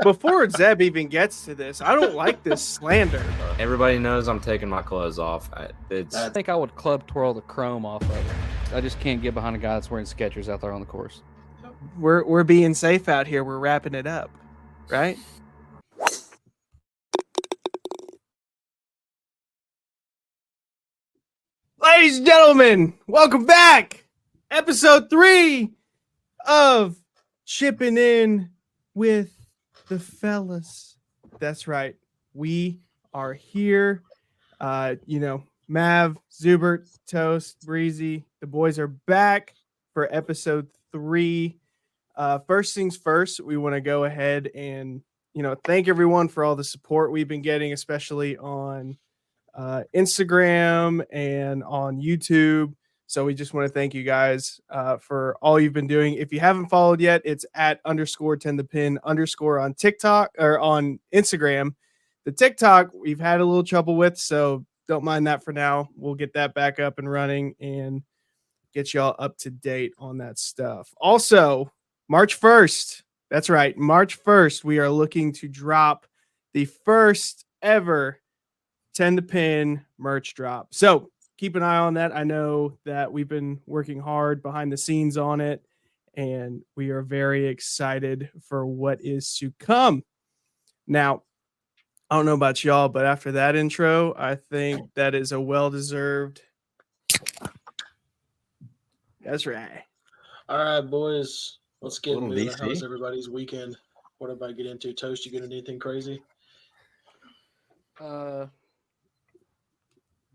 before Zeb even gets to this, I don't like this slander. Everybody knows I'm taking my clothes off. I It's think I would club twirl the chrome off of it. I just can't get behind a guy that's wearing Skechers out there on the course. We're being safe out here. We're wrapping it up, right? Ladies and gentlemen, welcome back. Episode 3 of Chippin In with the fellas. That's right. We are here. Mav, Zubert, Toast, Breezy. The boys are back for episode 3. First things first, we want to go ahead and thank everyone for all the support we've been getting, especially on Instagram and on YouTube. So we just want to thank you guys for all you've been doing. If you haven't followed yet, it's at _10thepin_ on TikTok or on Instagram. The TikTok we've had a little trouble with, so don't mind that for now. We'll get that back up and running and get y'all up to date on that stuff. Also, March 1st, that's right, March 1st, we are looking to drop the first ever 10 the Pin merch drop. So keep an eye on that. I know that we've been working hard behind the scenes on it, and we are very excited for what is to come. Now, I don't know about y'all, but after that intro, I think that is a well-deserved. That's right. All right, boys. Let's get Little moving. DC. How's everybody's weekend? What did I get into? Toast, you get into anything crazy?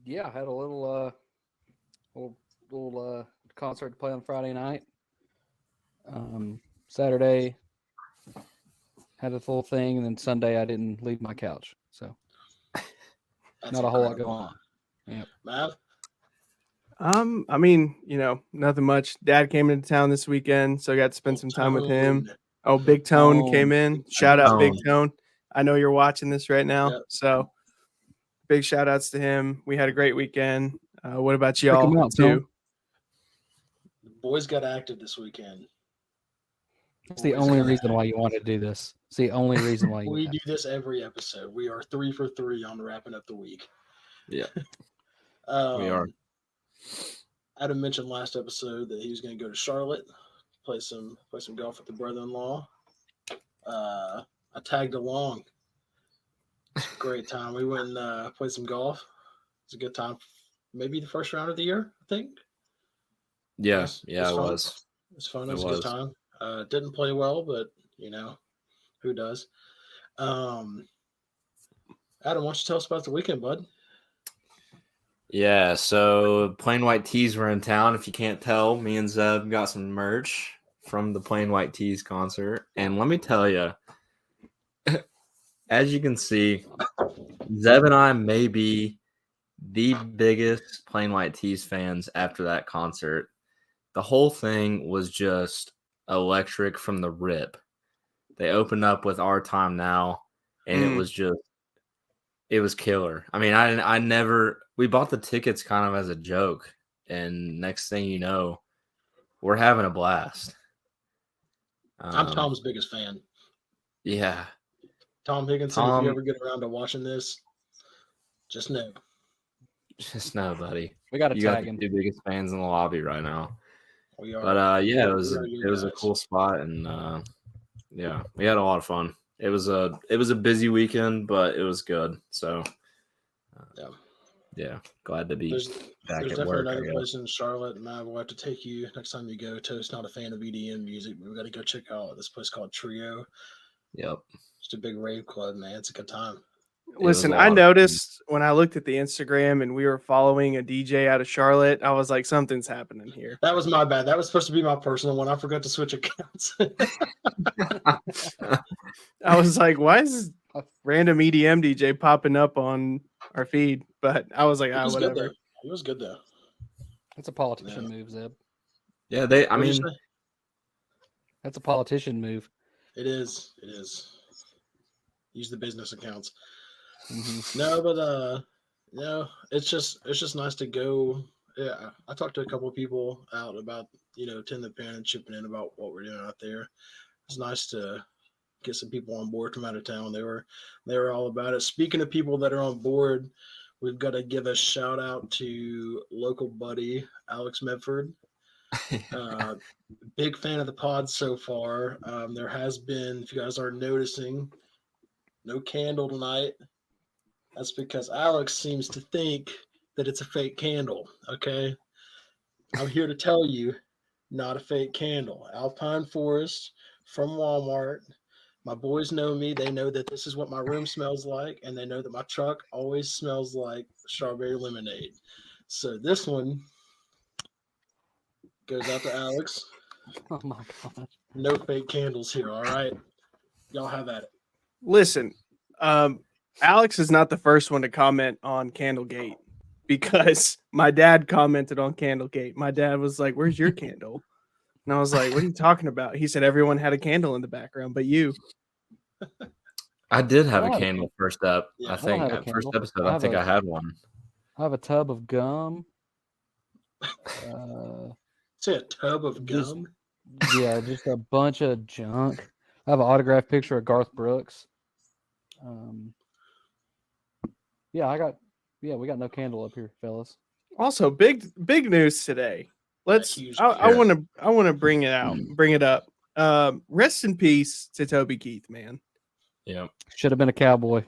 Yeah, I had a little concert to play on Friday night. Saturday had a full thing, and then Sunday I didn't leave my couch, so That's not a whole lot incredible. going on. Yep. Mav? I mean, nothing much. Dad came into town this weekend, so I got to spend some time with him. Oh, Big Tone came in. Shout out Big Tone. I know you're watching this right now, Yep. so big shout outs to him. We had a great weekend. What about Check 'em y'all out, too? Tone. The boys got active this weekend. That's the only reason why you want to do this. It's the only reason why We do this every episode. We are 3 for 3 on wrapping up the week. Yeah. We are. Adam mentioned last episode that he was going to go to Charlotte, play some golf with the brother-in-law. I tagged along. It's a great time. We went and played some golf. It's a good time. Maybe the first round of the year, I think. Yeah, It it was. It was fun. It was a good time. Didn't play well, but who does? Adam, why don't you tell us about the weekend, bud? Yeah, so Plain White Tees were in town. If you can't tell, me and Zeb got some merch from the Plain White Tees concert. And let me tell you, as you can see, Zeb and I may be the biggest Plain White Tees fans after that concert. The whole thing was just electric from the rip. They opened up with Our Time Now, and it was killer. I mean, we bought the tickets kind of as a joke, and next thing you know, we're having a blast. I'm Tom's biggest fan. Yeah. Tom Higginson, if you ever get around to watching this, just know. Just know, buddy. We got to tag the him. two biggest fans in the lobby right now. We are. But yeah, it was a cool spot, and yeah, we had a lot of fun. It was a busy weekend, but it was good. So yeah, glad to be back at work. There's definitely another place in Charlotte, and I will have to take you next time you go. Toast not a fan of EDM music, but we got to go check out this place called Trio. Yep, just a big rave club, man. It's a good time. Listen, I noticed when I looked at the Instagram and we were following a DJ out of Charlotte, I was like, something's happening here. That was my bad. That was supposed to be my personal one. I forgot to switch accounts. I was like, why is a random EDM DJ popping up on our feed? But I was like, whatever. It was good though. That's a politician move, Zeb. Yeah, that's a politician move. It is. Use the business accounts. Mm-hmm. No, but it's just nice to go. Yeah, I talked to a couple of people out about 10 the Pin and Chipping In about what we're doing out there. It's nice to get some people on board from out of town. They were all about it. Speaking of people that are on board, we've got to give a shout out to local buddy Alex Medford. Big fan of the pod so far. There has been, if you guys are noticing, no candle tonight. That's because Alex seems to think that it's a fake candle. Okay. I'm here to tell you, not a fake candle. Alpine Forest from Walmart. My boys know me. They know that this is what my room smells like, and they know that my truck always smells like strawberry lemonade. So this one goes out to Alex. Oh my god. No fake candles here, all right? Y'all have at it. Listen, Alex is not the first one to comment on Candlegate because my dad commented on Candlegate. My dad was like, "Where's your candle?" And I was like, "What are you talking about?" He said everyone had a candle in the background, but you. I did have I a have- candle first up. Yeah, I I don't think have a at first candle. episode, I I have think a- I had one. I have a tub of gum. Say a tub of Just- gum. Yeah, just a bunch of junk. I have an autographed picture of Garth Brooks. Yeah, we got no candle up here, fellas. Also, big news today. Let's. huge I news. want to bring it out. Bring it up. Rest in peace to Toby Keith, man. Yeah. Should have been a cowboy.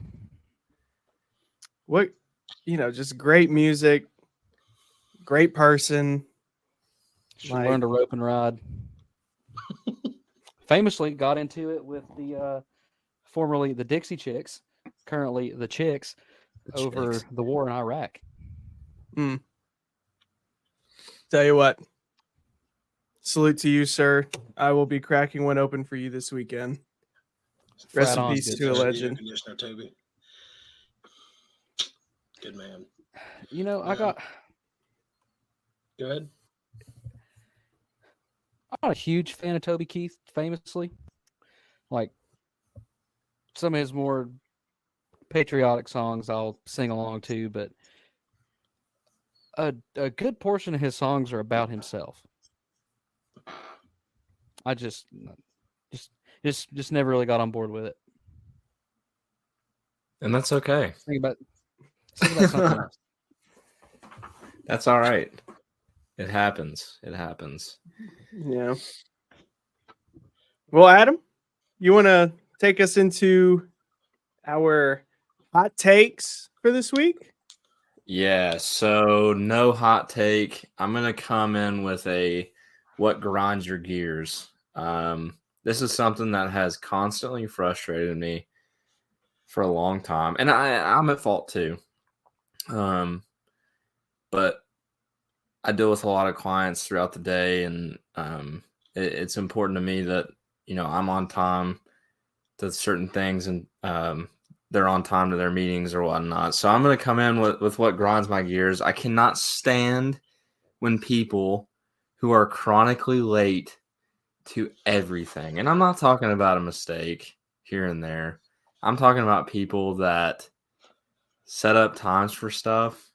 What, just great music, great person. Should Like- have learned to rope and ride. Famously got into it with the formerly the Dixie Chicks, currently the Chicks, over Chicks. the war in Iraq. Tell you what. Salute to you, sir. I will be cracking one open for you this weekend. Rest Frat in on, peace good to a sir. Air legend. conditioner, Toby. Good man. You know, Yeah. Go ahead. I'm not a huge fan of Toby Keith, famously. Like some of his more patriotic songs I'll sing along to, but a good portion of his songs are about himself. I just never really got on board with it. And that's okay. Think about something else. That's all right. It happens. It happens. Yeah. Well, Adam, you want to take us into our hot takes for this week? Yeah, so no hot take. I'm going to come in with a what grinds your gears. This is something that has constantly frustrated me for a long time, and I'm at fault too. But I deal with a lot of clients throughout the day, and it's important to me that I'm on time to certain things, and they're on time to their meetings or whatnot. So I'm going to come in with what grinds my gears. I cannot stand when people who are chronically late to everything, and I'm not talking about a mistake here and there. I'm talking about people that set up times for stuff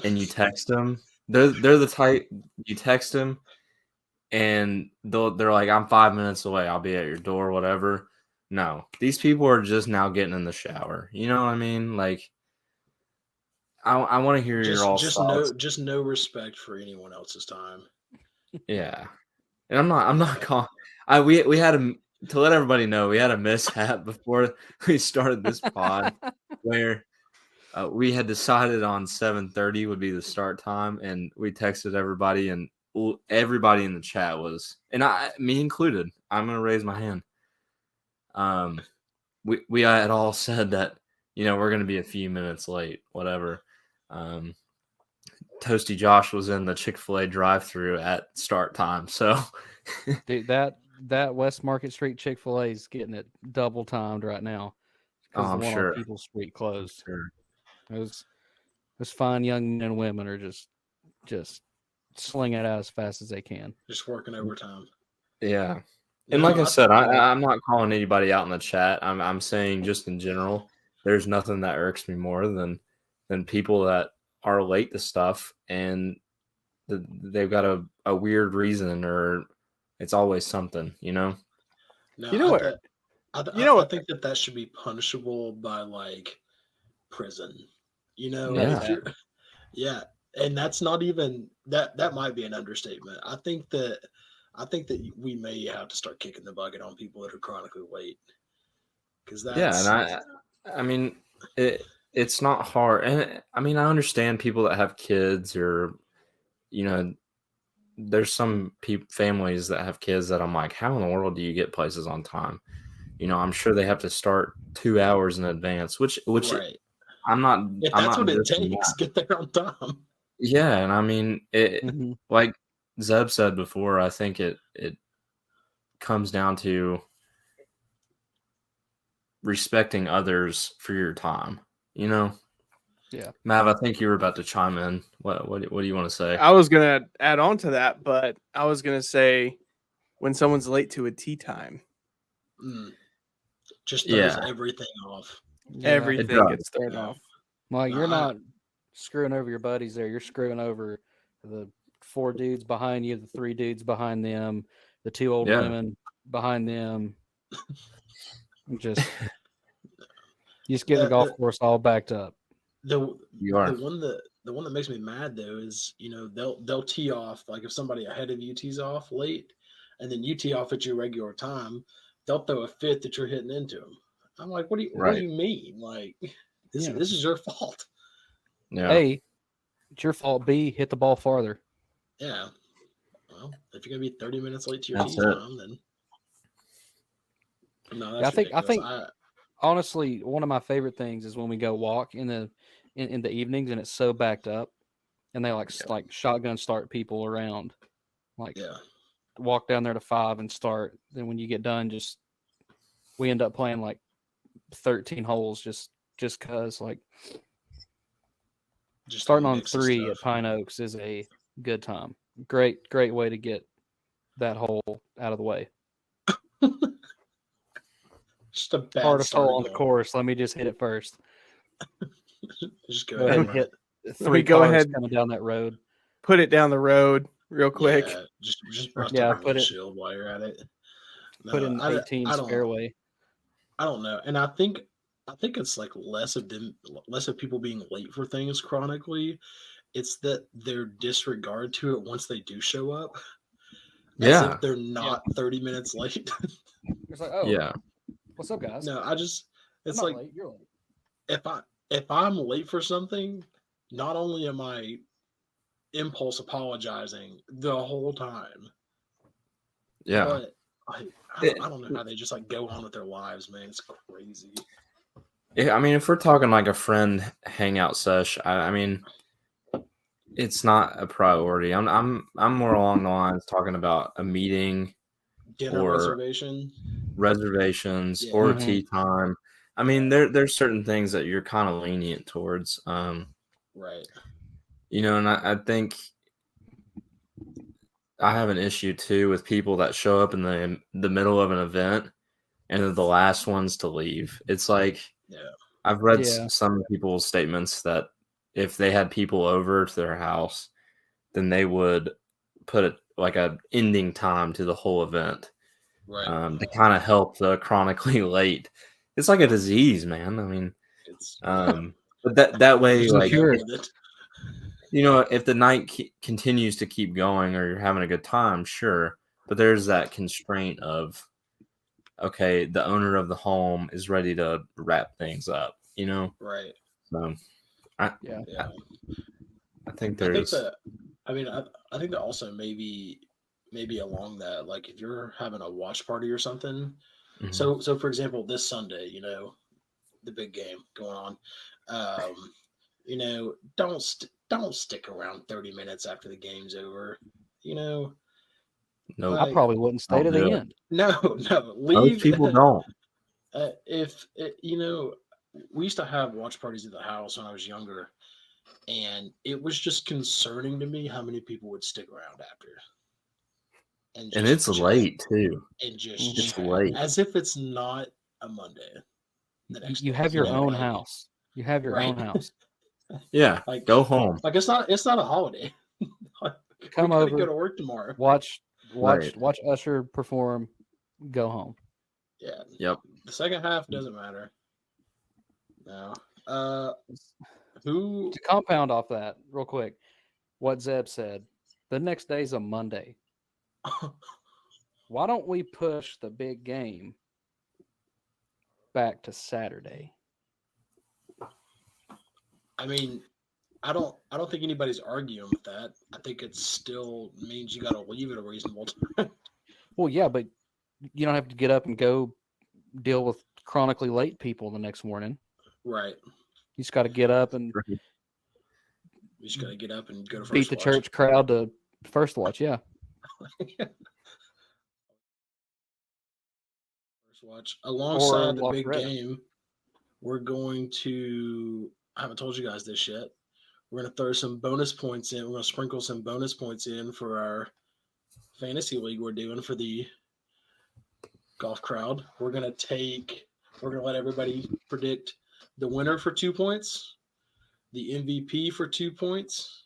and you text them. They're the type you text them and they're like, I'm 5 minutes away. I'll be at your door, whatever. No, these people are just now getting in the shower. You know what I mean? Like, I want to hear your all thoughts. Just no respect for anyone else's time. Yeah, and I'm not calling. We had to let everybody know we had a mishap before we started this pod where we had decided on 7:30 would be the start time, and we texted everybody, and everybody in the chat was, and me included. I'm gonna raise my hand. We had all said that we're gonna be a few minutes late, whatever. Toasty Josh was in the Chick-fil-A drive-through at start time, so Dude, that West Market Street Chick-fil-A is getting it double timed right now because I'm the one sure. on People's Street closed. Sure. Those fine young men and women are just slinging it out as fast as they can. Just working overtime. Yeah. And No, like I said, I'm not calling anybody out in the chat. I'm saying just in general, there's nothing that irks me more than people that are late to stuff and they've got a weird reason, or it's always something, No, You know what? I think that should be punishable by like prison. You know, No, if you're yeah, and that's not even that might be an understatement. I think that we may have to start kicking the bucket on people that are chronically late because Yeah, that's and I mean, it's not hard, and I mean, I understand people that have kids, or you know, there's some families that have kids that I'm like, how in the world do you get places on time? You know, I'm sure they have to start 2 hours in advance, which right. I'm not If I'm that's not what it dissing takes, that. get there on time. Yeah, and I mean, Mhm. like Zeb said before, I think it comes down to respecting others for your time. You know, Yeah. Mav, I think you were about to chime in. What do you want to say? I was gonna add on to that, but I was gonna say when someone's late to a tea time, Just throws Yeah, everything off. Yeah. it everything does. gets thrown Yeah. off. Well, No, you're not screwing over your buddies there. You're screwing over the 4 dudes behind you, the 3 dudes behind them, the 2 old Yeah. women behind them. Just you just get the golf course all backed up. the You are. the one that makes me mad though is they'll tee off like if somebody ahead of you tees off late, and then you tee off at your regular time, they'll throw a fit that you're hitting into them. I'm like, what do Right. you mean? Like this Yeah. this is your fault. Yeah. A, it's your fault. B, hit the ball farther. Yeah. Well, if you're gonna be 30 minutes late to your That's tee it. time, then no, Yeah, that's I ridiculous. think honestly, one of my favorite things is when we go walk in the evenings and it's so backed up, and they like shotgun start people around, like yeah. walk down there to 5 and start. Then when you get done, just we end up playing like 13 holes just cause like Just starting on mix of 3 at stuff. Pine Oaks is a good time. Great way to get that hole out of the way. Just a bad Hardest hole starting on the hole. course. Let me just hit it first. Just go Go ahead ahead and and hit me 3 go cars ahead. coming down that road. Put it down the road real quick. Yeah, just bust Yeah, up your put it- windshield while you're at it. Put No, in I 18 don't fairway. I don't know, and I think it's like less of people being late for things chronically. It's that their disregard to it once they do show up, as Yeah. if they're not 30 minutes late. It's like, oh, Yeah. what's up, guys? No, I'm it's not like late. You're late. if I'm late for something, not only am I impulse apologizing the whole time, Yeah. but I don't know how they just like go on with their lives, man. It's crazy. I mean, if we're talking like a friend hangout sesh, I mean, it's not a priority. I'm more along the lines talking about a meeting, Dinner or reservations, reservations, or Mhm. tea time. I mean, there's certain things that you're kind of lenient towards. Right. You know, and I think I have an issue too with people that show up in the middle of an event and they're the last ones to leave. It's like, Yeah. I've read Yeah. some people's statements that if they had people over to their house, then they would put it like a ending time to the whole event, Right. to kind of help the chronically late. It's like a disease, man. I mean, It's but that way, just like, deal cure with it. you know, if the night continues to keep going or you're having a good time, sure. But there's that constraint of, okay, the owner of the home is ready to wrap things up, you know? Right. So Yeah. Yeah. I think I think there's, that I think that also maybe along that, like if you're having a watch party or something. Mhm. So for example, this Sunday, the big game going on. Don't stick around 30 minutes after the game's over. nope, I Like, probably wouldn't stay don't to the do it. end. no, Most leave. people don't. If we used to have watch parties at the house when I was younger, and it was just concerning to me how many people would stick around after and And just it's late too. and just Mhm. It's chat late. as if it's not a Monday. The next You day, have your own like, house. You have your right. own house. Yeah. Like, Go home. like it's not a holiday. Like, Come we gotta go over. to work tomorrow. Watch Right. Usher perform. Go home. Yeah. Yep. The second half doesn't matter. No. Who? To compound off that, real quick, what Zeb said, the next day's a Monday. Why don't we push the big game back to Saturday? I mean, I don't think anybody's arguing with that. I think it still means you got to leave it a reasonable time. Well, yeah, but you don't have to get up and go deal with chronically late people the next morning. Right. You just got to get up and You just got to get up and go to first beat the watch. church crowd to first watch. Yeah. First watch. Alongside the watch big Red. game, we're going to. I haven't told you guys this yet. We're going to throw some bonus points in. We're going to sprinkle some bonus points in for our fantasy league we're doing for the golf crowd. We're going to let everybody predict the winner for 2 points, the MVP for 2 points,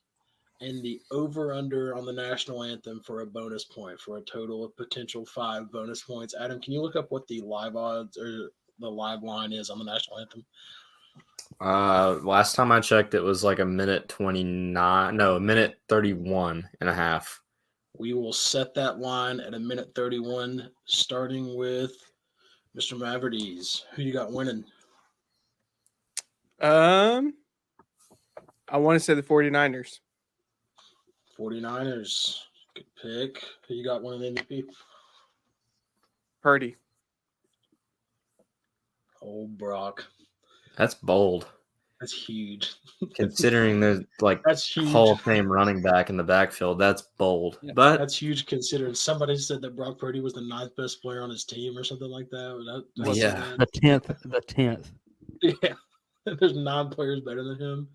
and the over-under on the national anthem for a bonus point, for a total of potential 5 bonus points. Adam, can you look up what the live odds or the live line is on the national anthem? Last time I checked, it was like a minute 31 and a half. We will set that line at a minute 31, starting with Mr. Maverdes. Who you got winning? I want to say the 49ers. 49ers. Good pick. Who you got winning MVP? Purdy. Old Brock. That's bold, That's huge. considering there's like That's huge. Hall of Fame running back in the backfield. That's bold, Yeah, but That's huge considering somebody said that Brock Purdy was the 9th best player on his team or something like that. Yeah. The 10th. Yeah. There's 9 players better than him.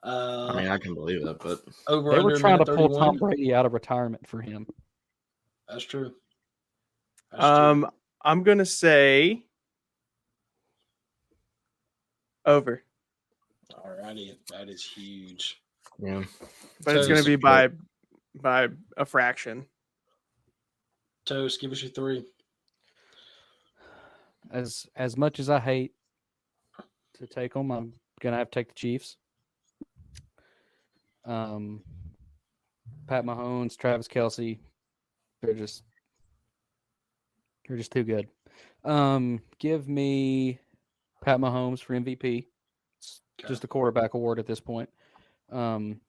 I mean, I can believe it, but Over They under were trying to minute pull 31. Tom Brady out of retirement for him. That's true. That's true. I'm gonna say over, Alrighty, that is huge. yeah, but it's gonna Toast. be by a fraction. Toast, give us your 3. As much as I hate to take them, I'm gonna have to take the Chiefs. Pat Mahomes, Travis Kelce, they're just too good. Give me Pat Mahomes for MVP. It's just a quarterback award at this point. And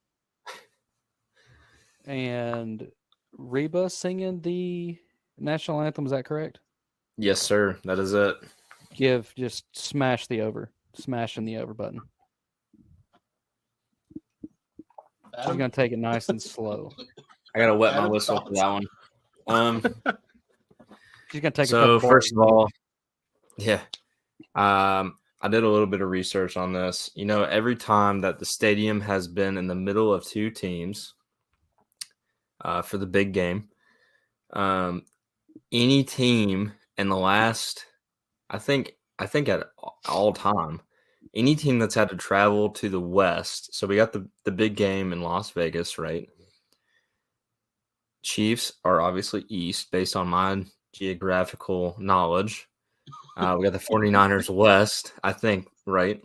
Reba singing the national anthem. Is that correct? yes, sir. That is it. Just smash the over. Smashing the over button. She's Adam? gonna take it nice and slow. I gotta wet my Adam, whistle for thoughts? that one. She's gonna take a So couple first of bars. all, yeah, I did a little bit of research on this. You know, every time that the stadium has been in the middle of 2 teams for the big game, any team in the last, I think at all time, any team that's had to travel to the West. So we got the big game in Las Vegas, right? Chiefs are obviously East based on my geographical knowledge. We got the 49ers West, I think, right?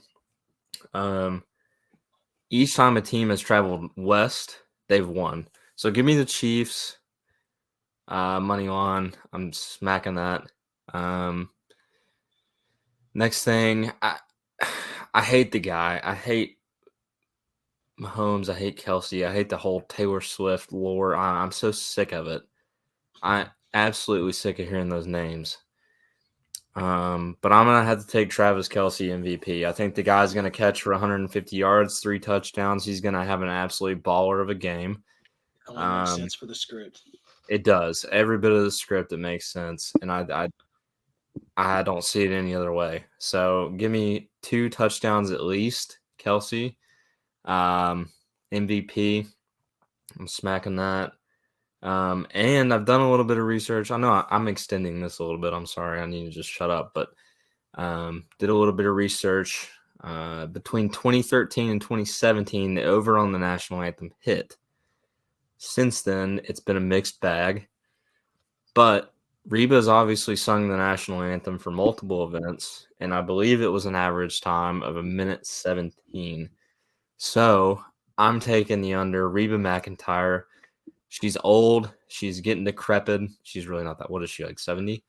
Each time a team has traveled West, they've won. So give me the Chiefs. Money on. I'm smacking that. Next thing, I hate the guy. I hate Mahomes. I hate Kelsey. I hate the whole Taylor Swift lore. I'm so sick of it. I'm absolutely sick of hearing those names. But I'm gonna have to take Travis Kelce MVP. I think the guy's gonna catch for 150 yards, 3 touchdowns. He's gonna have an absolute baller of a game. Only makes sense for the script. It does. Every bit of the script, it makes sense, and I don't see it any other way. So give me 2 touchdowns at least, Kelce. MVP. I'm smacking that. And I've done a little bit of research. I know I'm extending this a little bit. I'm sorry. I need to just shut up. But did a little bit of research. Between 2013 and 2017, the over on the national anthem hit. Since then, it's been a mixed bag. But Reba's obviously sung the national anthem for multiple events, and I believe it was an average time of 1:17. So I'm taking the under. Reba McEntire. She's old. She's getting decrepit. She's really not that. What is she, like 70?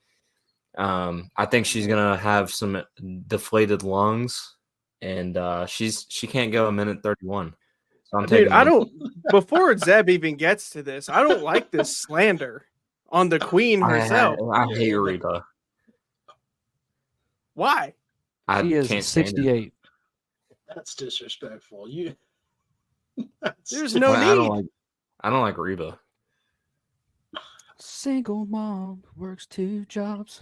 I think she's gonna have some deflated lungs, and she can't go 1:31. So I'm Dude, taking. I don't. Before Zeb even gets to this, I don't like this slander on the queen herself. I hate Reba. Why? I She is can't stand her. 68. That's disrespectful. You. There's no Well, need. I don't like Reba. Single mom works 2 jobs.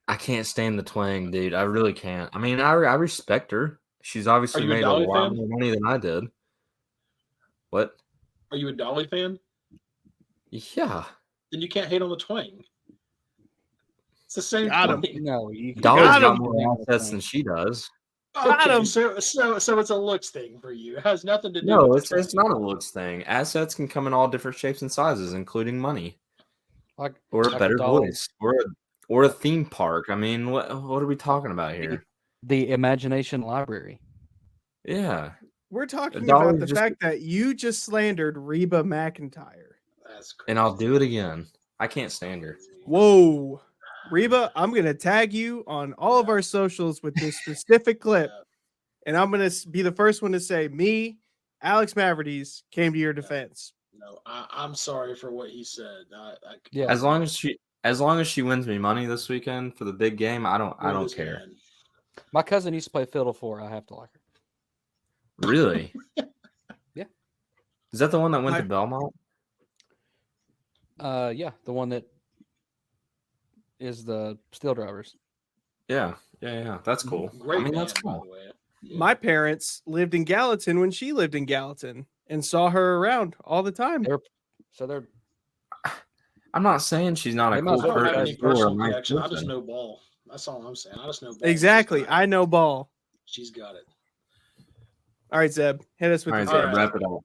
I can't stand the twang, dude. I really can't. I mean, I respect her. She's obviously Are you a made a Dolly lot fan? more money than I did. What? Are you a Dolly fan? Yeah. Then you can't hate on the twang. It's the same Got 'em. thing. No, you Dolly's got got him. more assets than she does. Got Okay, 'em. so it's a looks thing for you. It has nothing to do No, with it's not a looks thing. Assets can come in all different shapes and sizes, including money like or a like better doll. voice or a theme park. I mean, what are we talking about here? The Imagination Library. Yeah. We're talking Dolly's about the just- fact that you just slandered Reba McEntire. That's crazy. And I'll do it again. I can't stand her. Whoa. Reba, I'm going to tag you on all of our socials with this specific clip. And I'm going to be the first one to say, me, Alex Mavrides, came to your defense. No, I'm sorry for what he said. Yeah. As long as she wins me money this weekend for the big game, I don't care. Man. My cousin used to play fiddle for her. I have to like her. Really? Yeah. Is that the one that went to My- Belmont? Yeah, the one that is the steel drivers. Yeah. That's cool. Great I mean, band, that's by cool. the way. Yeah. My parents lived in Gallatin when she lived in Gallatin and saw her around all the time. They're I'm not saying she's not a They might cool as I well don't have person any or a personal nice connection. I just person. know ball. That's all I'm saying. I just know ball. Exactly. She's got it. I know ball. She's got it. All right, Zeb, hit us with All right, the so All right. wrap it up.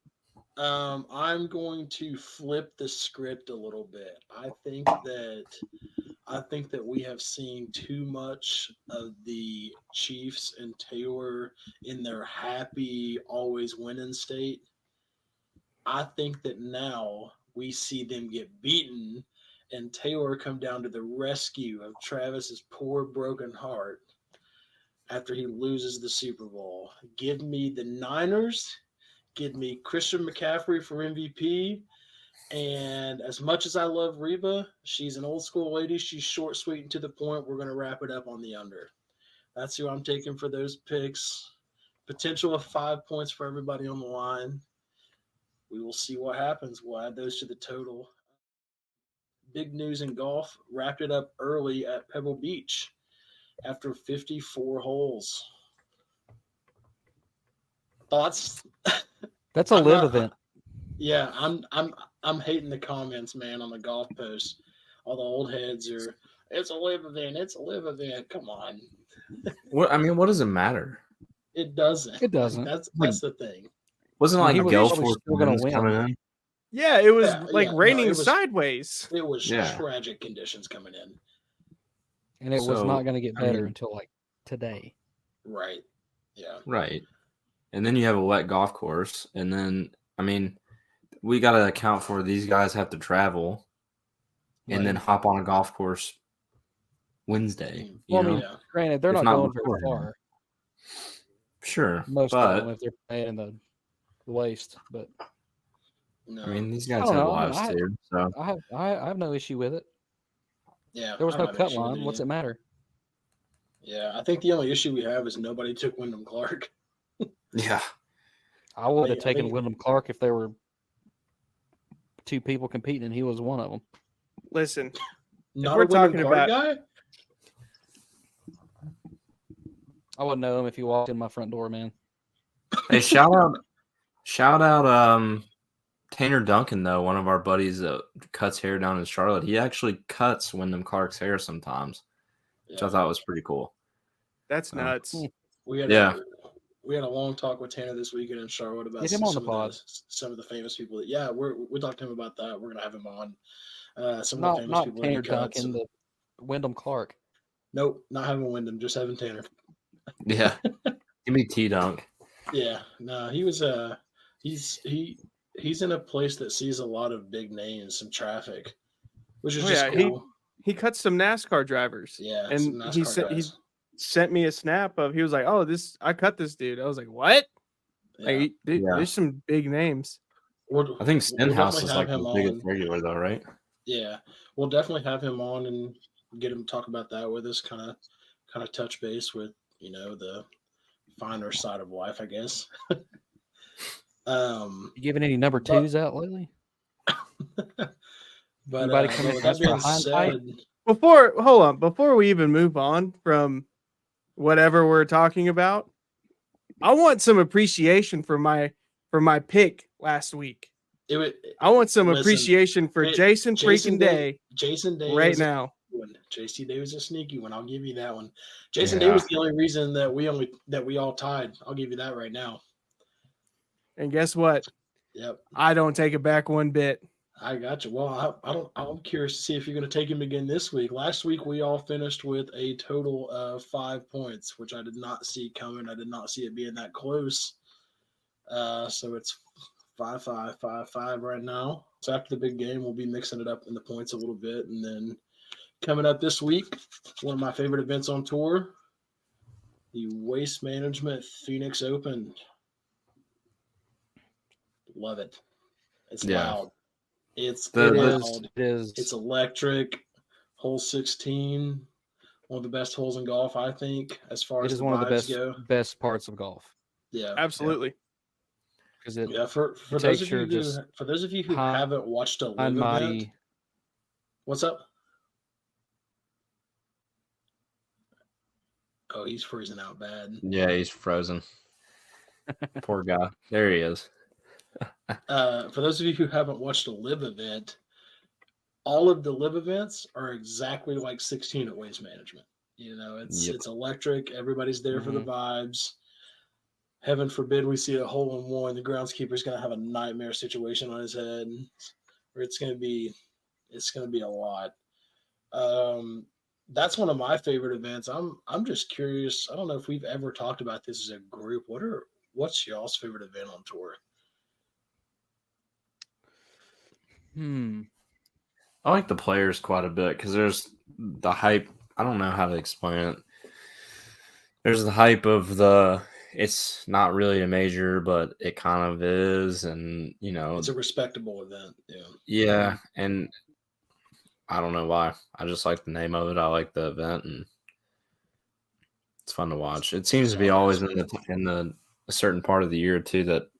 I'm going to flip the script a little bit. I think that we have seen too much of the Chiefs and Taylor in their happy, always winning state. I think that now we see them get beaten and Taylor come down to the rescue of Travis's poor broken heart after he loses the Super Bowl. Give me the Niners. Give me Christian McCaffrey for MVP. And as much as I love Reba, she's an old school lady. She's short, sweet, and to the point. We're going to wrap it up on the under. That's who I'm taking for those picks. Potential of 5 points for everybody on the line. We will see what happens. We'll add those to the total. Big news in golf. Wrapped it up early at Pebble Beach after 54 holes. Thoughts? that's a I'm live not- event. Yeah, I'm hating the comments, man, on the golf post. All the old heads are. It's a live event. It's a live event. Come on, What does it matter? it doesn't. It doesn't. That's the thing. Wasn't He like was Gale probably Force still gonna Winds win. coming in? Yeah, it was Yeah, like yeah, no, raining it was- sideways. It was Yeah. tragic conditions coming in. And it was So, not going to get I better mean- until like today. Right. Yeah. Right. And then you have a wet golf course, and then we got to account for these guys have to travel, and then Right. hop on a golf course Wednesday. Well, You I know, mean, Yeah. granted, they're If not not going very beforehand. far. sure, Most but of them, if they're playing in the waste. But No. I mean, these I guys don't have know. I mean, lives too. So I have no issue with it. yeah. There was I no don't have an cut issue with line. What's either. it matter? Yeah, I think the only issue we have is nobody took Wyndham Clark. yeah, I would I have taken think- Wyndham Clark if there were 2 people competing and he was one of them. Listen, Not we're a Wyndham talking Clark about- guy. I wouldn't know him if he walked in my front door, man. hey, shout out, Tanner Duncan though, one of our buddies that cuts hair down in Charlotte. He actually cuts Wyndham Clark's hair sometimes, which I Yeah. thought was pretty cool. that's nuts. We had Yeah. we had a long talk with Tanner this weekend in Charlotte about Get him on the some pod. of some of the famous people. We talked to him about that. We're gonna have him on. Some of the Not famous not people that Tanner he cuts. Duncan, Wyndham Clark. Nope, not having Wyndham, just having Tanner. Yeah. Give me T Dunk. Yeah, no, he's in a place that sees a lot of big names, some traffic, which is Oh just yeah, cool. he cut some NASCAR drivers. Yeah, and some he NASCAR sent guys. sent me a snap of he was like, "Oh, I cut this dude." I was like, "What?" Yeah. Like, dude, Yeah. there's some big names. We'll, I think we'll Stenhouse definitely is have like him the biggest on. regular though, right? Yeah, we'll definitely have him on and get him to talk about that with us. Kind of touch base with the finer side of life, I guess. You giving any number but- twos out lately? But Anybody coming with to us that for a being hindsight? said, Before we even move on from whatever we're talking about, I want some appreciation for my pick last week. I want some listen, appreciation for Jason freaking Day Jason Day right was now. JC Day was a sneaky one. I'll give you that one. Jason Day was the only reason that we all tied. I'll give you that right now. And guess what? Yep. I don't take it back one bit. I got you. Well, I'm curious to see if you're going to take him again this week. Last week we all finished with a total of 5 points, which I did not see coming. I did not see it being that close. So it's 5-5, 5-5 right now. So after the big game, we'll be mixing it up in the points a little bit, and then coming up this week, one of my favorite events on tour, the Waste Management Phoenix Open. Love it. It's loud. It's loud. It is. It's electric. Hole 16, one of the best holes in golf, I think, as far It as is the one of the vibes best parts of golf. Yeah, absolutely. Because it for those of you who haven't watched a live event, what's up? Oh, he's freezing out bad. Yeah, he's frozen. Poor guy. There he is. For those of you who haven't watched a live event, all of the live events are exactly like 16 at Waste Management. It's electric. Everybody's there for the vibes. Heaven forbid we see a hole in one. The groundskeeper's going to have a nightmare situation on his head, or it's going to be a lot. That's one of my favorite events. I'm just curious. I don't know if we've ever talked about this as a group. What's y'all's favorite event on tour? I like the players quite a bit because there's the hype. I don't know how to explain it. There's the hype of it's not really a major, but it kind of is. And, it's a respectable event. Yeah. Yeah. And I don't know why. I just like the name of it. I like the event, and it's fun to watch. It seems to be always in a certain part of the year too that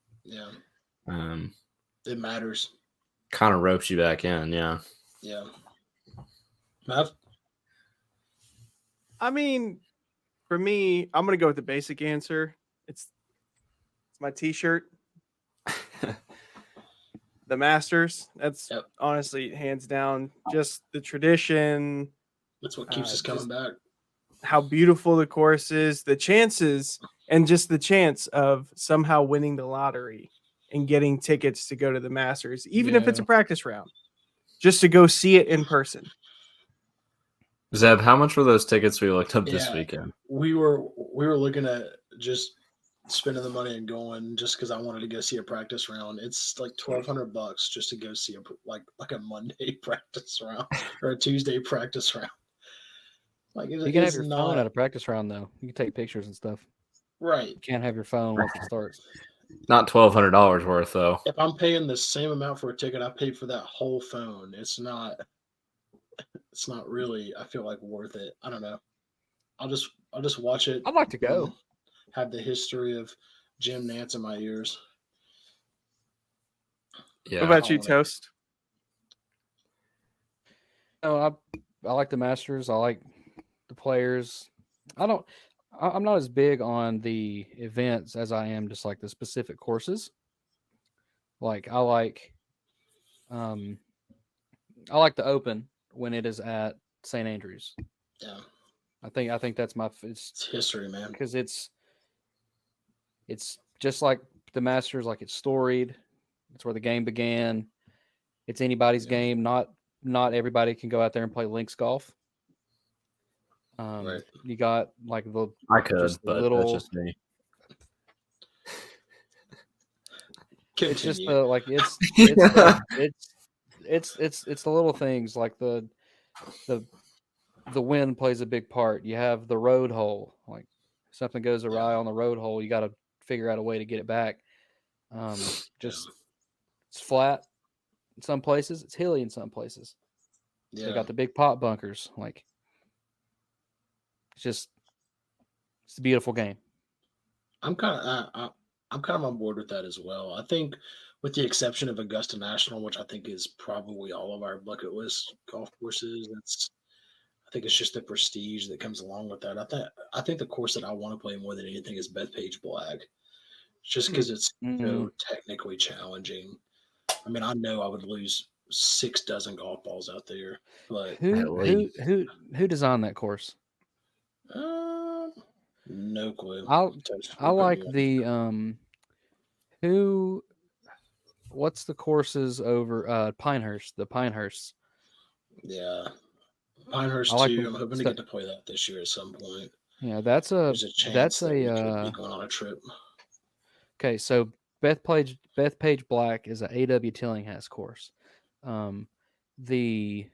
it matters. Kind of ropes you back in. Yeah. Yeah. Matt? I mean, for me, I'm gonna go with the basic answer. It's my T-shirt. The Masters. That's honestly hands down just the tradition. That's what keeps us coming back. How beautiful the course is, the chances, and just the chance of somehow winning the lottery and getting tickets to go to the Masters, even if it's a practice round, just to go see it in person. Zeb, how much were those tickets we looked up this weekend? We were looking at just spending the money and going just because I wanted to go see a practice round. It's like $1,200 just to go see a Monday practice round or a Tuesday practice round. Like you can have your phone at a practice round though. You can take pictures and stuff. Right. You can't have your phone once it starts. Not $1,200 worth though. If I'm paying the same amount for a ticket I paid for that whole phone, it's not really, I feel like, worth it. I don't know. I'll just watch it. I'd like to go. Have the history of Jim Nantz in my ears. Yeah. What about you, Toast? I like the Masters. I like the players. I'm not as big on the events as I am just like the specific courses. Like I like the Open when it is at St. Andrews. Yeah. I think that's it's history, man. Because it's just like the Masters, like it's storied. It's where the game began. It's anybody's game. Not everybody can go out there and play links golf. Right. You got like the I could, just the but little. that's just me. It's just Continue. the like it's it's the little things like the wind plays a big part. You have the road hole, like something goes awry on the road hole, you got to figure out a way to get it back. Just it's flat in some places, it's hilly in some places. Yeah. They got the big pot bunkers. Like it's a beautiful game. I'm kind of I'm kind of on board with that as well. I think, with the exception of Augusta National, which I think is probably all of our bucket list golf courses, I think it's just the prestige that comes along with that. I think the course that I want to play more than anything is Bethpage Black, just because it's so technically challenging. I mean, I know I would lose 6 dozen golf balls out there, but Who designed that course? no clue. I like the who what's the courses over Pinehurst, the Pinehursts. Yeah. Pinehurst I like too. the I'm hoping to get to play that this year at some point. Yeah, There's a chance that we could be going on a trip. Okay, so Bethpage Black is a AW Tillinghast course. The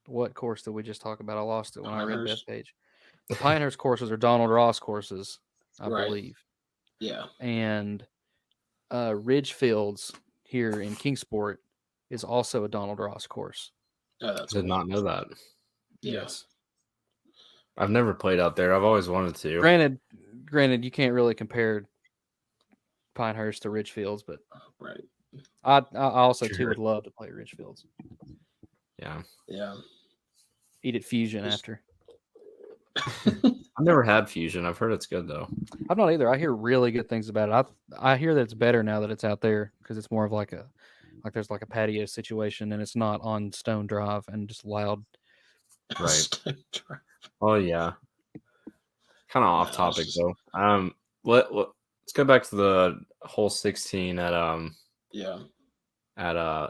what course did we just talk about? I lost it when I read Bethpage. The Pinehurst courses are Donald Ross courses, I believe. Yeah. And Ridgefields here in Kingsport is also a Donald Ross course. Oh, that's Did not know that. Yeah. Yes. I've never played out there. I've always wanted to. Granted, you can't really compare Pinehurst to Ridgefields, but right. I also too would love to play Ridgefields. Yeah. Yeah. Eat at Fusion after. I've never had Fusion. I've heard it's good though. I've not either. I hear really good things about it. I hear that it's better now that it's out there because it's more of like there's like a patio situation and it's not on Stone Drive and just loud. Right. Oh yeah. Kind of off topic though. Let's go back to the hole 16 at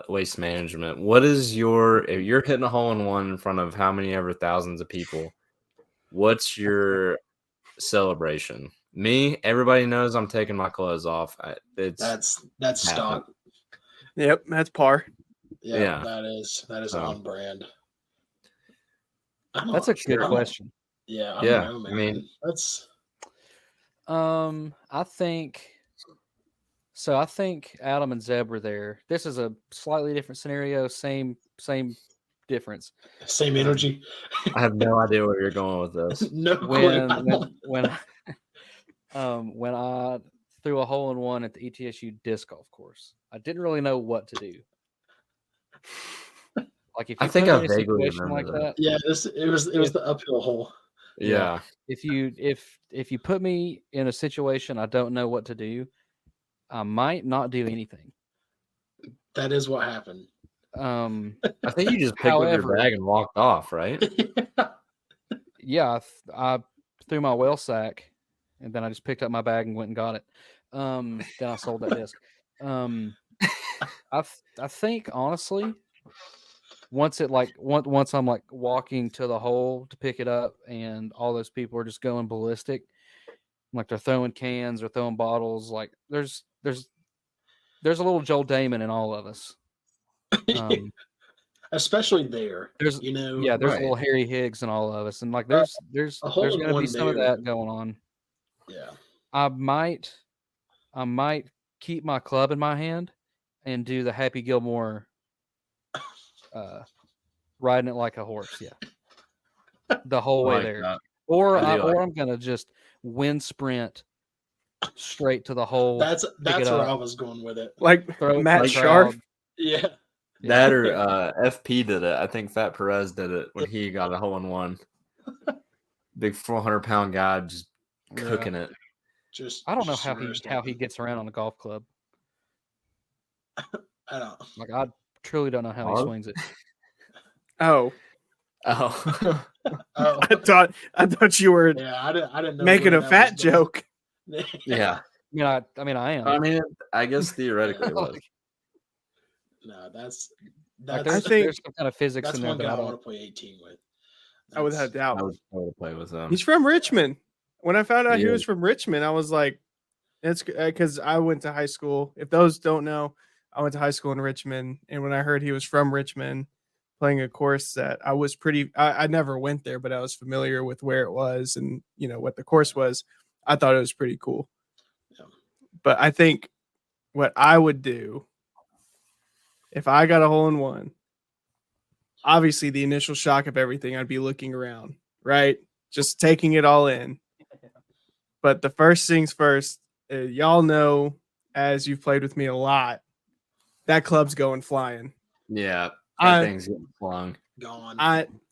Waste Management. What is if you're hitting a hole in one in front of how many ever thousands of people? What's your celebration? Me, everybody knows I'm taking my clothes off. That's stock. Yep, that's par. Yeah. That is on brand. That's a good question. Yeah, I don't know, man. I mean, that's. I think Adam and Zeb were there. This is a slightly different scenario. Same difference. Same energy. I have no idea where you're going with this. No clue. When I threw a hole in one at the ETSU disc golf course, I didn't really know what to do. Like if you put me in a situation like that, yeah, it was the uphill hole. Yeah. If you put me in a situation I don't know what to do, I might not do anything. That is what happened. I think you just picked up your bag and walked off, right? Yeah, I threw my whale sack, and then I just picked up my bag and went and got it. Then I sold that disc. I think honestly, once I'm like walking to the hole to pick it up, and all those people are just going ballistic, like they're throwing cans or throwing bottles. Like there's a little Joel Damon in all of us. Especially there. There's a little Harry Higgs in all of us, and like there's going to be some of that going on. Yeah, I might keep my club in my hand and do the Happy Gilmore riding it like a horse, the whole way there. That. Or I'm gonna just wind sprint straight to the hole. That's where I was going with it. Like Matt Sharf. Yeah. That or FP did it. I think Fat Perez did it when he got a hole in one. Big 400-pound guy just cooking it. I don't know how he gets around on a golf club. I don't. Like I truly don't know how he swings it. Oh. Oh. I thought you were I didn't know making a fat joke. Yeah. I mean I am. I mean I guess theoretically it was. No, Like That's there's some kind of physics that's in there one that guy I I don't. want to play 18 with. I would have That's- doubt. I would totally play with them. He's from Richmond. When I found out he Yeah. was from Richmond, I was like, "That's because I went to high school." If those don't know, I went to high school in Richmond, and when I heard he was from Richmond, playing a course that I was I never went there, but I was familiar with where it was and what the course was. I thought it was pretty cool. Yeah. But I think what I would do if I got a hole in one, obviously the initial shock of everything, I'd be looking around, right? Just taking it all in. But the first things first, y'all know, as you've played with me a lot, that club's going flying. Yeah, that I- thing's getting flung. gone.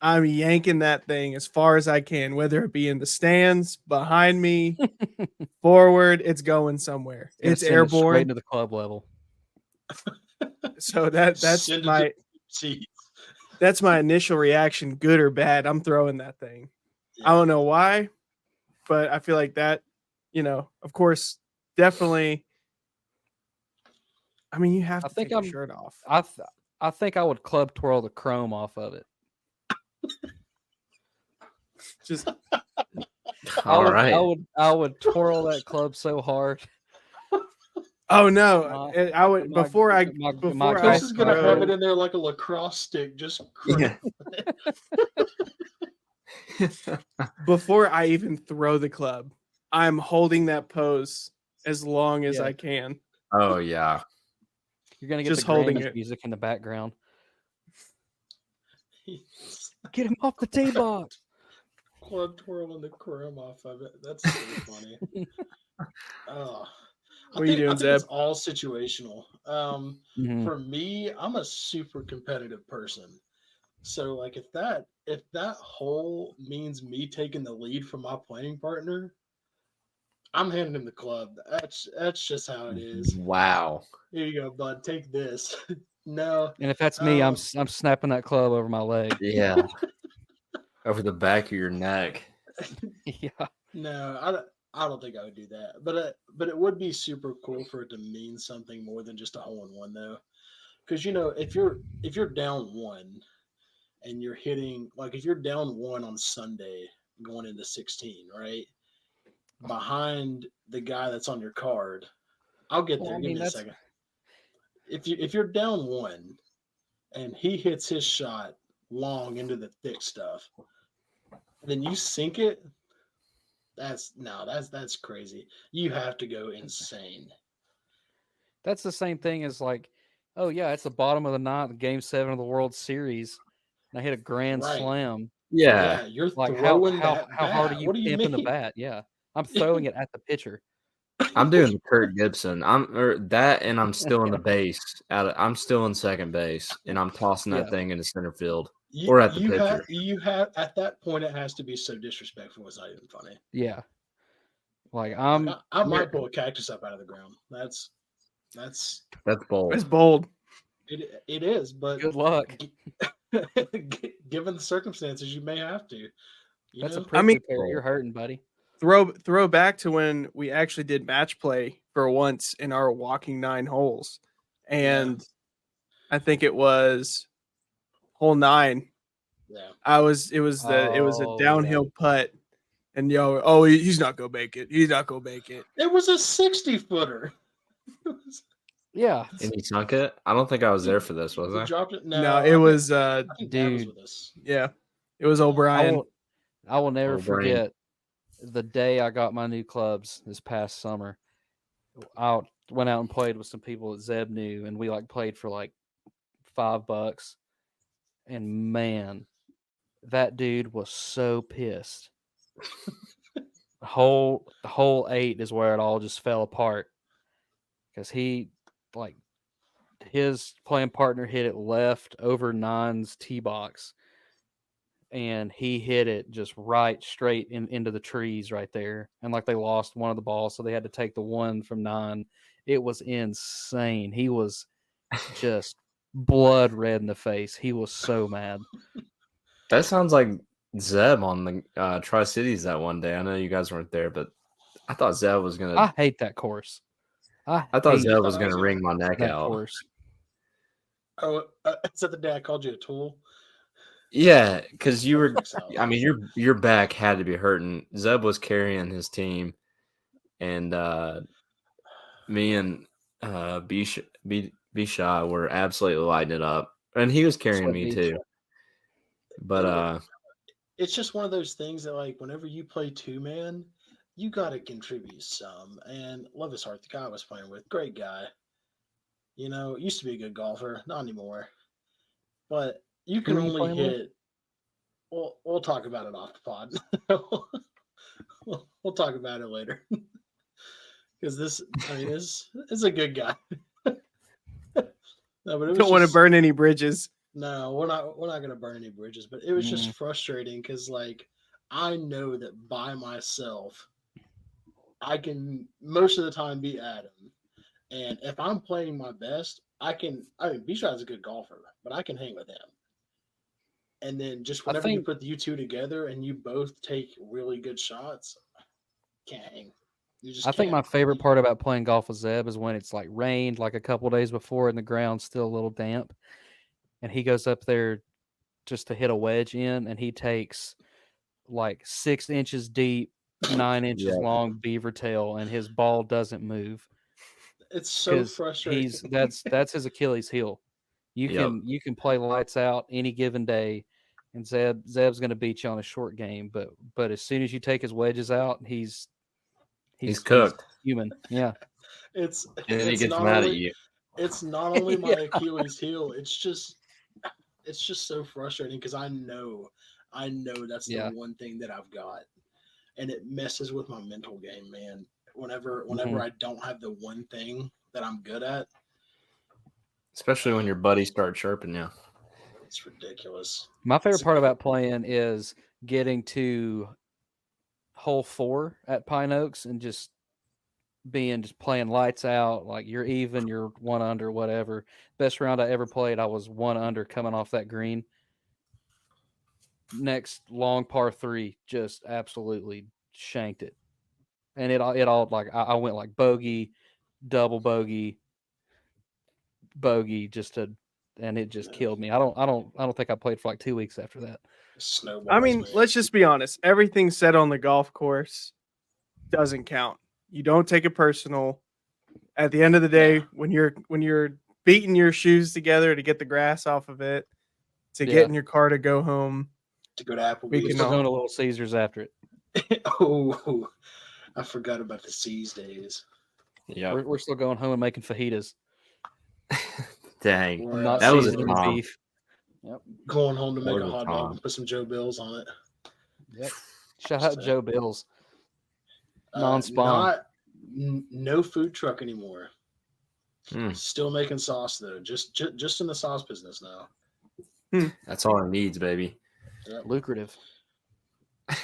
I'm yanking that thing as far as I can, whether it be in the stands, behind me, forward, it's going somewhere. Gonna It's send it straight airborne. into the club level. So that's Send it to my See, that's my initial reaction, good or bad. I'm throwing that thing. I yeah. don't know why, but I feel like that, of course, definitely. I mean, you have I to think take your I'm- shirt off. I think I would club twirl the chrome off of it. Just All right. I would twirl that club so hard. oh no, I would my- before I my- before my I Chris is gonna have throw- it in there like a lacrosse stick, just Yeah. before I even throw the club, I'm holding that pose as long as Yeah. I can. Oh yeah. You're gonna get Just the holding Grammys it. music in the background. Get him off the tee box. club twirling the chrome off of it. That's so funny. Oh, What are you doing, I think Zeb? it's all situational. Mhm. For me, I'm a super competitive person. So like if that hole means me taking the lead from my playing partner, I'm handing him the club. That's just how it is. Wow. Here you go, bud. Take this. No, And if that's me, I'm Um, I'm snapping that club over my leg. Yeah. Over the back of your neck. Yeah. no, I don't think I would do that. But it would be super cool for it to mean something more than just a hole in one though. Because if you're down one and you're hitting, like if you're down one on Sunday going into 16, right? Behind the guy that's on your card. I'll get Well, there. I Give mean, me a that's- second. If you're down one and he hits his shot long into the thick stuff, then you sink it. That's crazy. You have to go insane. That's the same thing as like, oh yeah, it's the bottom of the ninth, game 7 of the World Series. And I hit a grand Right. slam. Yeah. Yeah, you're Like how throwing that hard are bat. you What do you pimping the mean? bat? Yeah. I'm throwing it at the pitcher. I'm doing the Kurt Gibson. And I'm still in the base. I'm still in second base, and I'm tossing that Yeah. thing into center field. Or at the pitcher. You have at that point it has to be so disrespectful. It's not even funny. Yeah. Like Like, I might pull a cactus up out of the ground. That's That's bold. It's bold. it is, but good luck. given the circumstances, you may have to. That's a know? I mean- prickly pear. You're hurting, buddy. Throw back to when we actually did match play for once in our walking 9 holes, and I think it was hole 9. Yeah. It was a Oh, downhill putt, and he's not gonna make it. He's not gonna make it. It was a 60-footer. Yeah. And he sunk it? I don't think I was there for this, was He I? dropped it. No, it was I think Dad was dude. with us. yeah, it was O'Brien. I will never Oh, brain. forget the day I got my new clubs this past summer. I went out and played with some people that Zeb knew, and we played for $5. And man, that dude was so pissed. Hole 8 is where it all just fell apart because he his playing partner hit it left over 9's tee box, and he hit it just right straight into the trees right there. And they lost one of the balls, so they had to take the one from 9. It was insane. He was just blood red in the face. He was so mad. That sounds like Zeb on the Tri-Cities that one day. I know you guys weren't there, but I thought Zeb was going I to hate that course. I thought hate Zeb was going to wring my neck that out. course. Oh, is that the day I called you a tool? Yeah, because you were. Checks out. I mean, your back had to be hurting. Zeb was carrying his team, and me and Bisha were absolutely lighting it up, and he was carrying Sweat me beach. too. But It's just one of those things that, like, whenever you play two man, you got to contribute some. And love his heart, the guy I was playing with, great guy. You know, used to be a good golfer, not anymore. But you Who can are you only playing with? hit. We'll talk about it off the pod. we'll talk about it later. Because this, I mean, is a good guy. No, but it was Don't want to just burn any bridges. no. We're not gonna burn any bridges. But it was just Mm. frustrating because, like, I know that by myself, I can most of the time beat Adam. And if I'm playing my best, I can. I mean, Bishop's a good golfer, but I can hang with him. And then just I whenever you think put you two together and you both take really good shots, can't hang. You just I think can't. my favorite part about playing golf with Zeb is when it's like rained like a couple days before and the ground's still a little damp, and he goes up there just to hit a wedge in, and he takes like 6 inches deep, 9 inches yeah, long beaver tail, and his ball doesn't move It's so because frustrating. that's his Achilles heel. You Yep. can play lights out any given day, and Zeb's going to beat you on a short game, but as soon as you take his wedges out, he's cooked, human. Yeah. It's and then he it's gets not mad at only you. it's not only my Yeah. Achilles heel. It's just so frustrating because I know that's the Yeah. one thing that I've got, and it messes with my mental game, man. Whenever Mhm. I don't have the one thing that I'm good at, Especially when your buddies start chirping you. it's ridiculous. My favorite It's part about playing is getting to hole 4 at Pine Oaks and just playing lights out. Like you're even, you're one under, whatever. Best round I ever played, I was one under coming off that green. Next long par 3, just absolutely shanked it. And it all like I went like bogey, double bogey, bogey, and it just killed me. I don't think I played for like 2 weeks after that. snowballs, I mean, man. let's just be honest. Everything said on the golf course doesn't count. You don't take it personal. At the end of the day, Yeah. when you're beating your shoes together to get the grass off of it, to get Yeah. in your car to go home, To go to we We're can Applebee's. still all going to Little Caesars after it. Oh, I forgot about the C's days. Yep. We're still going home and making fajitas. Dang. We're I'm not That was a seasoning the time. beef. Yep. going home to That make a was a hot dog time. and put some Joe Bills on it. Yep. Shout out Joe Bills. Non-spawn. No food truck anymore. Hmm. Still making sauce though. Just in the sauce business now. That's all it needs, baby. Yep. Lucrative.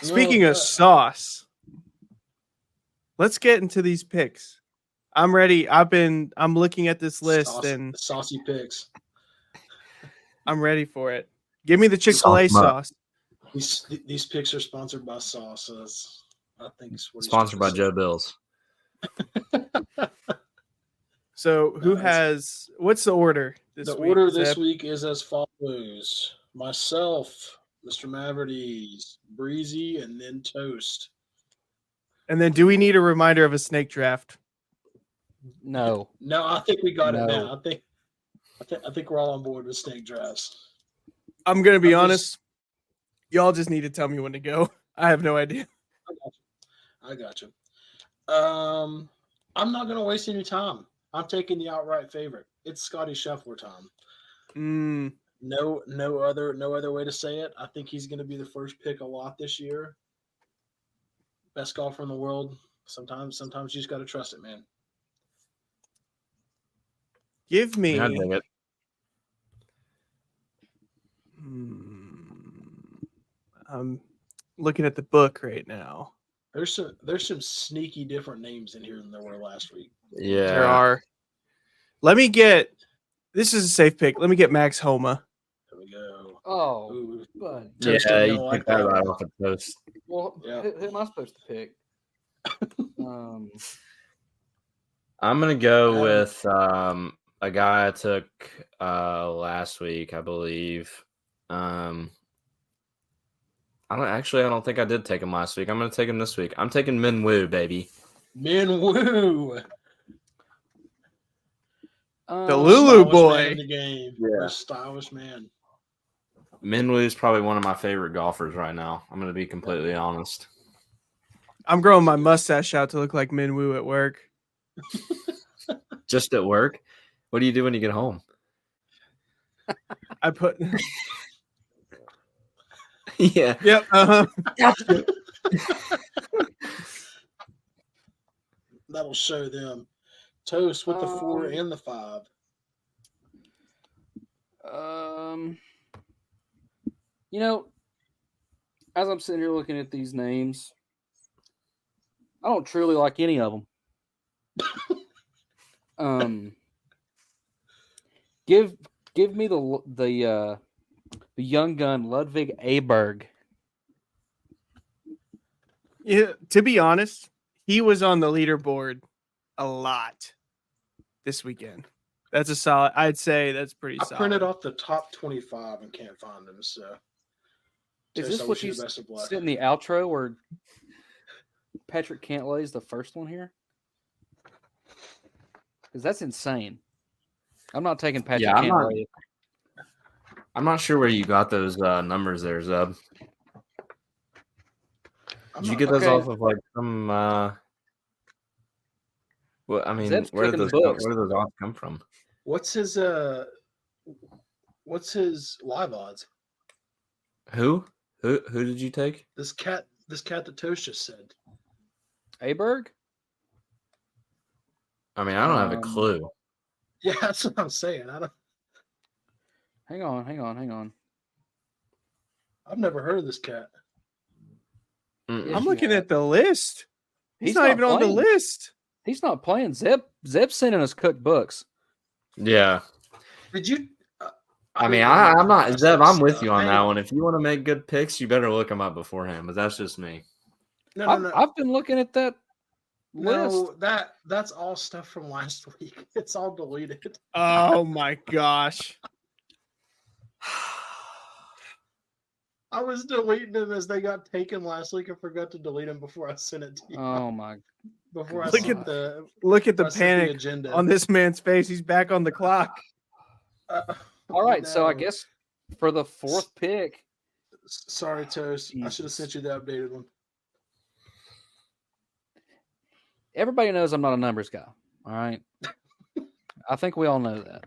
Speaking of sauce, let's get into these picks. I'm ready. I'm looking at this list and saucy picks. I'm ready for it. Give me the Chick-fil-A sauce. These picks are sponsored by sauce. So I think it's what he's Sponsored by trying to Joe say. Bills. So what's the order this The week? order this Zeb? week is as follows: myself, Mr. Mavericks, Breezy, and then Toast. And then do we need a reminder of a snake draft? No. No, I think we got it No. now. I think we're all on board with snake drafts. I'm gonna be I'm honest. Y'all just need to tell me when to go. I have no idea. I got you. I'm not gonna waste any time. I'm taking the outright favorite. It's Scotty Scheffler time. No other way to say it. I think he's gonna be the first pick a lot this year. Best golfer in the world. Sometimes you just gotta trust it, man. Give me. Yeah, I dig it. I'm looking at the book right now. There's some sneaky different names in here than there were last week. Yeah. There are. Let me get. This is a safe pick. Let me get Max Homa. There we go. Oh, Ooh, bud. Toast Yeah, ain't you gonna like took that that right one. off of Toast. Well, Yeah. who am I supposed to pick? I'm gonna go Adam. with a guy I took last week, I believe. I don't think I did take him last week. I'm going to take him this week. I'm taking Min Woo, baby. Min Woo. The Lulu Stylish man in boy. the game. Yeah. Most stylish man. Min Woo is probably one of my favorite golfers right now. I'm going to be completely honest. I'm growing my mustache out to look like Min Woo at work. Just at work? What do you do when you get home? I put. Yeah. Yep. That'll show them. Toast with the 4 and the 5. You know, as I'm sitting here looking at these names, I don't truly like any of them. Give me the young gun Ludwig Aberg. Yeah, to be honest, he was on the leaderboard a lot this weekend. That's a solid. I'd say that's pretty I solid. printed off the top 25 and can't find them. So, Is Toast, this I what wish you the best of luck. said in the outro where Patrick Cantlay is the first one here? Because that's insane. I'm not taking Patrick Yeah, Cantlay. I'm not sure where you got those numbers there, Zeb. Did you get those off of like some? Well, I mean, Zeb's where did cooking those books. where did those odds come from? What's his live odds? Who did you take? This cat that Toast just said. Aberg? I mean, I don't have a clue. Yeah, that's what I'm saying. I don't. Hang on. I've never heard of this cat. Mm-mm. I'm looking at the list. He's He's not not even on the playing. list. He's not playing. Zeb's sending us cooked books. Yeah. Did you? I mean, I'm not Zeb. I'm with you on that one. If you want to make good picks, you better look them up beforehand. But that's just me. No. I've been looking at that list. No, that's all stuff from last week. It's all deleted. Oh my gosh. I was deleting them as they got taken last week and forgot to delete them before I sent it to you. Oh my! Before I Look sent at the Look at the I sent the panic agenda. on this man's face. He's back on the clock. All right, so I no. guess for the fourth pick, Sorry, Toast. I should have sent you the updated one. everybody knows I'm not a numbers guy. All right, I think we all know that.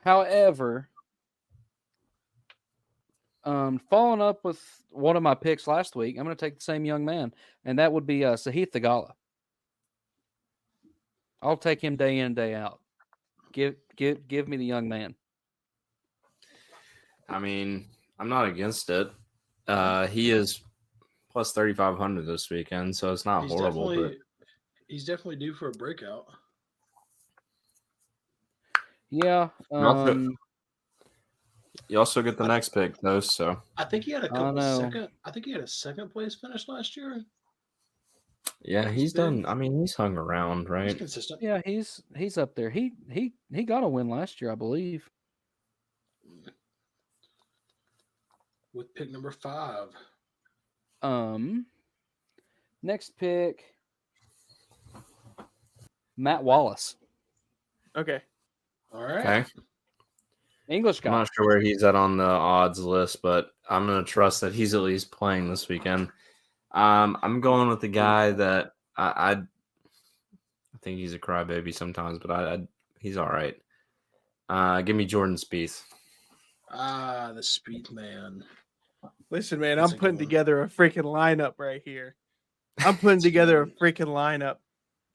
However, following up with one of my picks last week, I'm going to take the same young man, and that would be Sahith Theegala. I'll take him day in, day out. Give me the young man. I mean, I'm not against it. He is plus 3,500 this weekend, so it's not horrible. But He's definitely due for a breakout. Yeah. you also get the next pick, though. So I think he had a couple know. second. I think he had a second place finish last year. yeah, he's done. I mean, he's hung around, He's right? consistent. Yeah, he's up there. He got a win last year, I believe. With pick number 5. Next pick, Matt Wallace, Okay. All right. Okay. English I'm guy. not sure where he's at on the odds list, but I'm gonna trust that he's at least playing this weekend. I'm going with the guy that I think he's a crybaby sometimes, but he's all right. Give me Jordan Spieth. The Speed Man. Listen, man, That's I'm a good putting one. together a freaking lineup right here. I'm putting together a freaking lineup.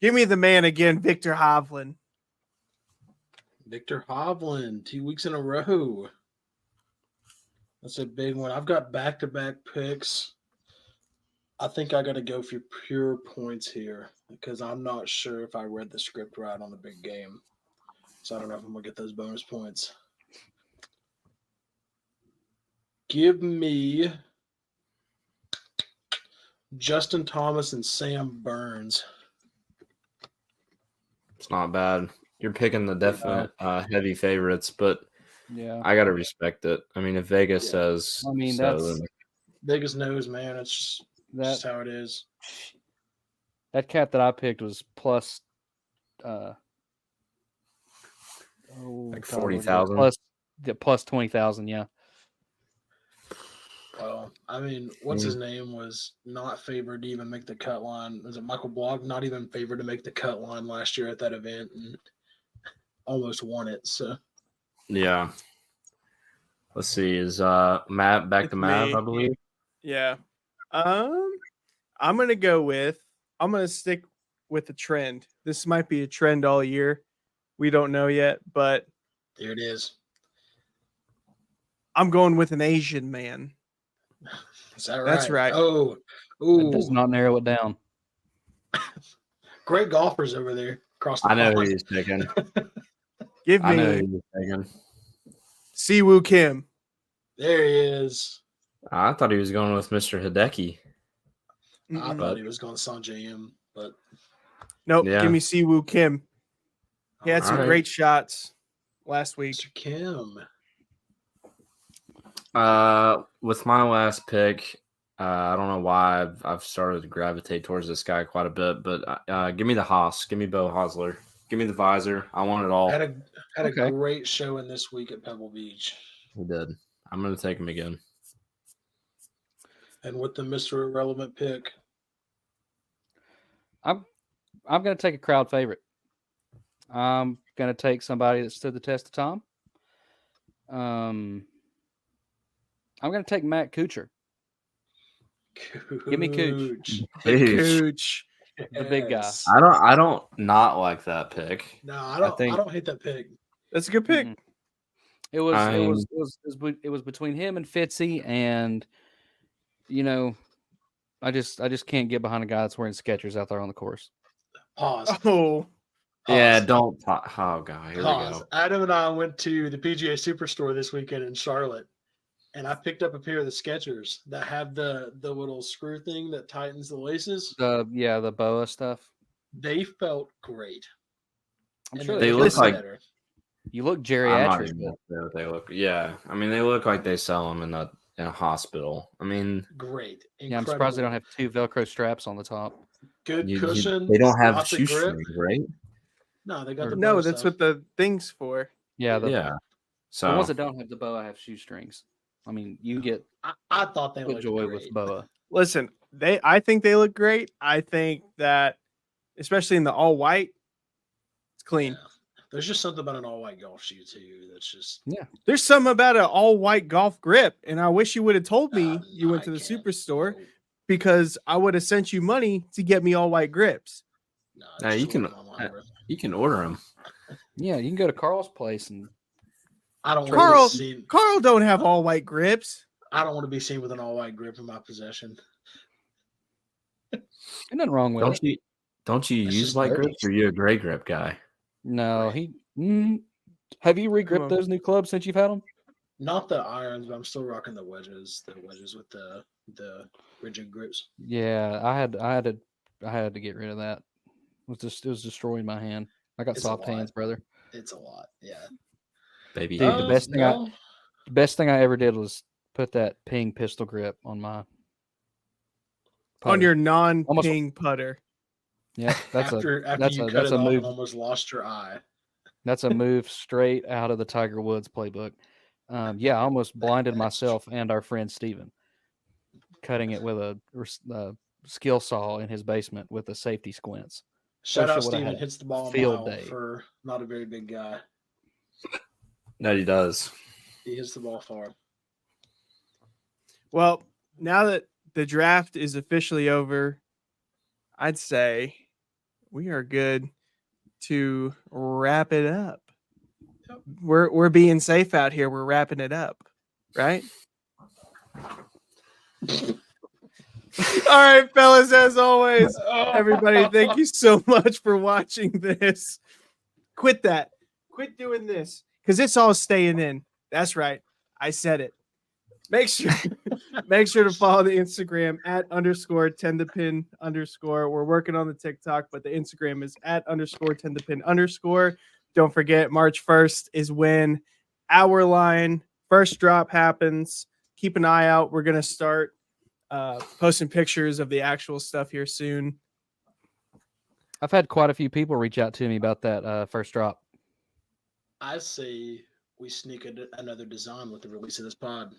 Give me the man again, Victor Hovland. Victor Hovland, 2 weeks in a row. That's a big one. I've got back-to-back picks. I think I got to go for pure points here because I'm not sure if I read the script right on the big game. So I don't know if I'm going to get those bonus points. Give me Justin Thomas and Sam Burns. It's not bad. You're picking the definite heavy favorites, but Yeah. I gotta respect it. I mean, if Vegas Yeah. says I mean, so, that's then Vegas knows, man. It's just that how it is. that cat that I picked was plus like God, what is it? 40,000. Plus 20,000, yeah. Well, I mean, what's his name was not favored to even make the cut line. Was it Michael Block? Not even favored to make the cut line last year at that event and almost won it. So Yeah. Let's see. Is Matt back It's to Mav, me. I believe? Yeah. I'm gonna stick with the trend. This might be a trend all year. We don't know yet, but there it is. I'm going with an Asian man. Is that right? That's right. Oh, That does ooh, not narrow it down. great golfers over there across the I know who pond. he's picking. Give I know me who he's picking. Siwoo Kim. There he is. I thought he was going with Mr. Hideki. I Mm-mm. thought he was going Sanjay M, but Nope. Yeah. Give me Siwoo Kim. He had some Alright. great shots last week. Mr. Kim. With my last pick, I don't know why I've started to gravitate towards this guy quite a bit, but give me the Haas. Give me Bo Hosler. Give me the visor. I want it all. Had a Okay. great showing this week at Pebble Beach. He did. I'm going to take him again. And with the Mr. Irrelevant pick, I'm going to take a crowd favorite. I'm going to take somebody that stood the test of time. I'm going to take Matt Kuchar, Give me Cooch. The Cooch. Cooch. the big guy. Yes. I don't not like that pick. No, I think- don't hate that pick. That's a good pick. Mhm. It was between him and Fitzy, and I just can't get behind a guy that's wearing Skechers out there on the course. Pause. Oh, Yeah, Pause. don't talk. Oh, God. Here Pause. we go. Adam and I went to the PGA Superstore this weekend in Charlotte, and I picked up a pair of the Skechers that have the little screw thing that tightens the laces. The boa stuff. They felt great. I'm And sure They they look look like- better. You look I'm not geriatric. even gonna say what they look. Yeah, I mean they look like they sell them in a hospital. I mean, Great. Yeah, I'm surprised they don't have two Velcro straps on the top. good you- cushion. they don't have lots of grip. shoestrings, right? No, they got the no, bow that's stuff. what the thing's for. Yeah, the Yeah. ones So that don't have the boa have shoestrings. I mean, you can get I thought they good looked joy great. with boa. Listen, I think they look great. I think that, especially in the all white, it's clean. Yeah. There's just something about an all-white golf shoe too. That's just There's something about an all white golf grip, and I wish you would have told me you no, went I to the can't. superstore No, because I would have sent you money to get me all white grips. no, Now just you can- order them online, bro. you can order them. Yeah, you can go to Carl's place and I don't Carl- want to be seen. Carl don't have all white grips. I don't want to be seen with an all-white grip in my possession. ain't nothing wrong with it. Don't you It's use just light dirty. grips? Or are you a gray grip guy? No, Right. have you regripped on. those new clubs since you've had them? Not the irons, but I'm still rocking the wedges. The wedges with the rigid grips. Yeah, I had to get rid of that. It was destroying my hand. I got It's a soft lot. hands, brother. It's a lot. Yeah. Baby. Dude, the best thing no. The best thing I ever did was put that ping pistol grip on my On putter. your non-ping putter. Yeah, that's after a that's you a cut that's it a off move. and almost lost your eye. That's a move straight out of the Tiger Woods playbook. Yeah, I almost blinded myself and our friend Steven cutting it with a skill saw in his basement with the safety squints. Shout Wish out I would've Steven had a hits the ball a field mile day. for not a very big guy. No, he does. He hits the ball far. Well, now that the draft is officially over, I'd say we are good to wrap it up. Yep. We're being safe out here. We're wrapping it up, right? All right, fellas, as always, everybody, thank you so much for watching this. Quit that. Quit doing this because it's all staying in. That's right. I said it. Make sure to follow the Instagram at _10thepin_. We're working on the TikTok, but the Instagram is at _10thepin_. don't forget, March 1st is when our line first drop happens. Keep an eye out. We're going to start posting pictures of the actual stuff here soon. I've had quite a few people reach out to me about that first drop. I say we sneak another design with the release of this pod.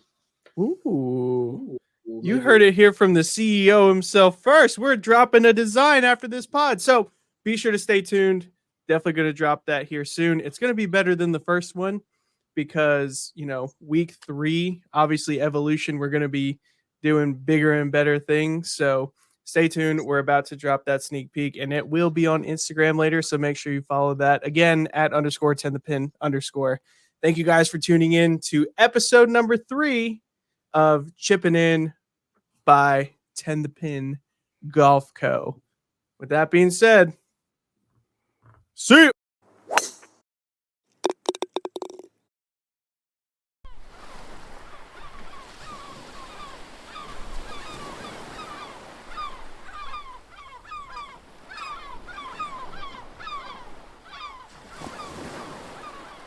Ooh. You heard it here from the CEO himself first. We're dropping a design after this pod. So be sure to stay tuned. Definitely going to drop that here soon. It's going to be better than the first one because, week 3, obviously evolution, we're going to be doing bigger and better things. So stay tuned. We're about to drop that sneak peek and it will be on Instagram later. So make sure you follow that again at @_10thepin_. Thank you guys for tuning in to episode number 3 of Chippin In by 10 the Pin Golf Co. With that being said, see you.